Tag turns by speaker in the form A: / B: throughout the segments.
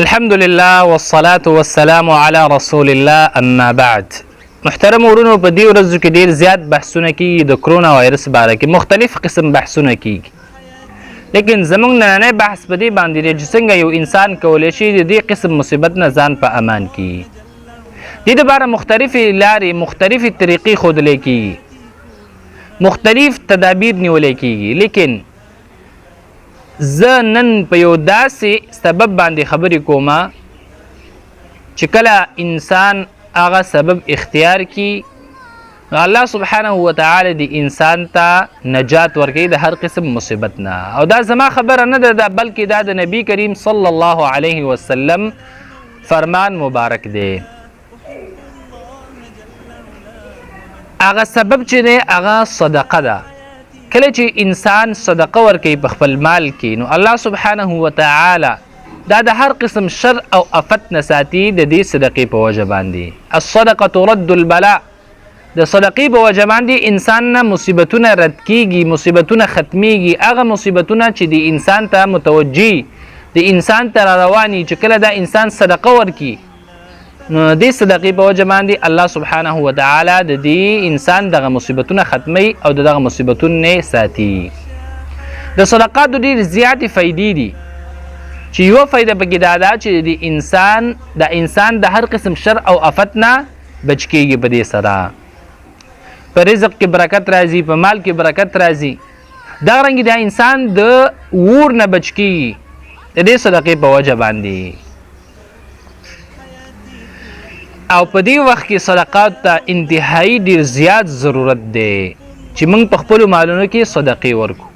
A: الحمد لله والصلاة والسلام على رسول الله اما بعد. محترم ورونو په دې ورځو کې ډیر زیات بحثونه کیږي د کرونا وایرس باره کې، مختلف قسم بحثونه کیږي، لیکن زموږ نننی بحث په دې باندې دی چې څنګه یو انسان کولی شي د دې قسم مصیبت نه ځان په امان کړي. دې دپاره مختلفې لارې مختلفې طریقې ښودلی کیږي، مختلف تدابیر نیولی کیږي، لیکن زه نن په یو داسې سبب باندې خبرې کومه چې کله انسان هغه سبب اختیار کی الله سبحانه وتعالی د انسان ته نجات ورکوي د هر قسم مصیبت نه. او دا زما خبره نه ده بلکې دا د نبی کریم صلی الله علیه وسلم فرمان مبارک دی. هغه سبب چې دی هغه صدقه ده. کله چې انسان صدقه ورکوي په خپل مال کې، نو الله سبحانه وتعالی دا د هر قسم شر او افت نه ساتي د دې صدقې په وجه باندې. الصدقه ترد البلاء، د صدقې په وجه باندې انسان نه مصیبتونه رد کیږي، مصیبتونه ختمیږي. هغه مصیبتونه چې د انسان ته متوجي، د انسان ته را رواني، چې کله دا انسان صدقه ورکي نو دې صدقې په وجه باندې الله سبحانه وتعالی د دې انسان دغه مصیبتونه ختمي او دغه مصیبتونه نه ساتي. د صدقاتو ډېر زیاتې فایدې دي چې یوه فایده پکې دا ده چې د انسان د هر قسم شر او افت نه بچ کیږي. په دې سره په رزق کې برکت راځي، په مال کې برکت راځي. دغه رنګې د انسان د اور نه بچ کیږي د دې صدقې په وجه باندې. او په دې وخت کې صدقات ته انتهایی ډېر زیات ضرورت دی چې موږ په خپلو مالونو کې صدقې ورکو.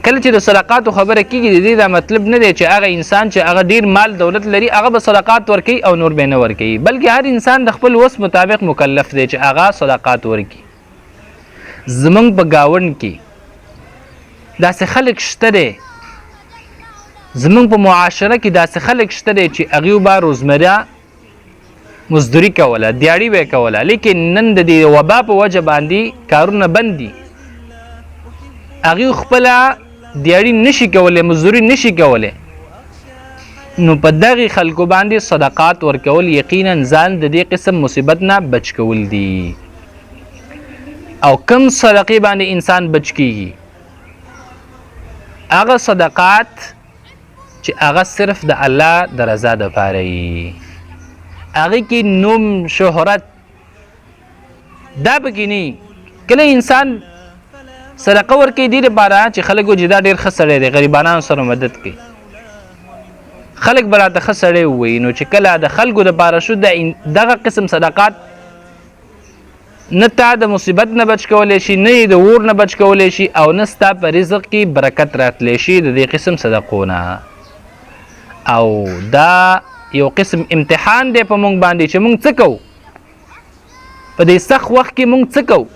A: کله چې د صدقاتو خبره کېږي د دې دا مطلب نه دی چې هغه انسان چې هغه ډېر مال دولت لري هغه به صدقات ورکوي او نور به نه ورکوي، بلکې هر انسان د خپل وس مطابق مکلف دی چې هغه صدقات ورکړي. زموږ په ګاونډ کې داسې خلک شته دی، زموږ په معاشره کې داسې خلک شته دی چې هغوی به روزمره مزدوري کوله، دیاړي به یې کوله، لیکن نن د دې وبا په وجه باندې کارونه بند دي. هغوی خپله دیاړي نشي کولی، مزدوري نشي کولی. نو په دغې خلکو باندې صدقات ورکول یقینا ځان د دې قسم مصیبت نه بچ کول دي. او کم صدقې باندې انسان بچ کیږي؟ هغه صدقات چې هغه صرف د الله د رضا دپاره وي، هغې کې نوم شهرت دا پکې نه. کله انسان صدقه ورکوي دې لپاره چې خلک وایي دا ډېر ښه سړی دی، غریبانو سره مدد کوي، خلک به راته ښه سړی ووایي. نو چې کله د خلکو دپاره شو دغه قسم صدقات نه تا د مصیبت نه بچ کولی شي، نه یې د اور نه بچ کولی شي، او نه ستا په رزق کې برکت راتلی شي د دې قسم صدقو نه. او دا یو قسم امتحان دی په مونږ باندې چې مونږ څه کوو په دې سخت وخت کې. مونږ څه کوو؟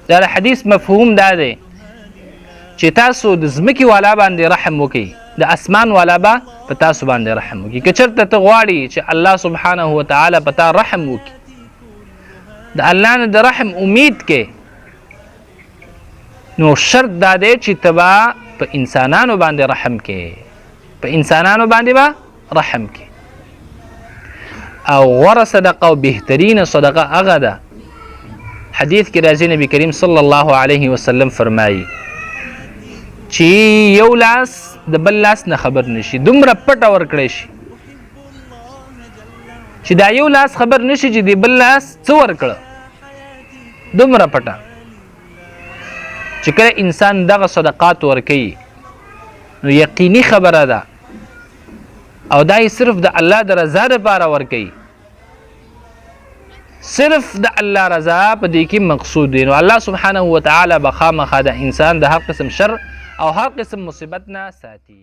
A: دا د حدیث مفهوم دا دی چې تاسو د ځمکې والا باندې رحم وکړئ، د اسمان والا به په تاسو باندې رحم وکړي. که چېرته ته غواړې چې الله سبحانه وتعالی په تا رحم وکړي، د الله نه د رحم امید کې، نو شرط دا دی چې ته به په انسانانو باندې رحم کې، په انسانانو باندې به رحم کې. او غوره صدقه او بهترینه صدقه هغه ده، حدیث کې راځي نبی کریم صلی الله علیه وسلم فرمایي چې یو لاس د بل لاس نه خبر نشي، دومره پټه ورکړی شي چې دا یو لاس خبر نشي چې د بل لاس څه ورکړه، دومره پټه. چې کله انسان دغه صدقات ورکوي نو یقیني خبره ده، او دا یې صرف د الله د رضا دپاره ورکوي، صرف د الله رضا په دې کې مقصود دی. نو الله سبحانه وتعالی به خامخا د انسان د هر قسم شر او هر قسم مصیبت نه ساتي.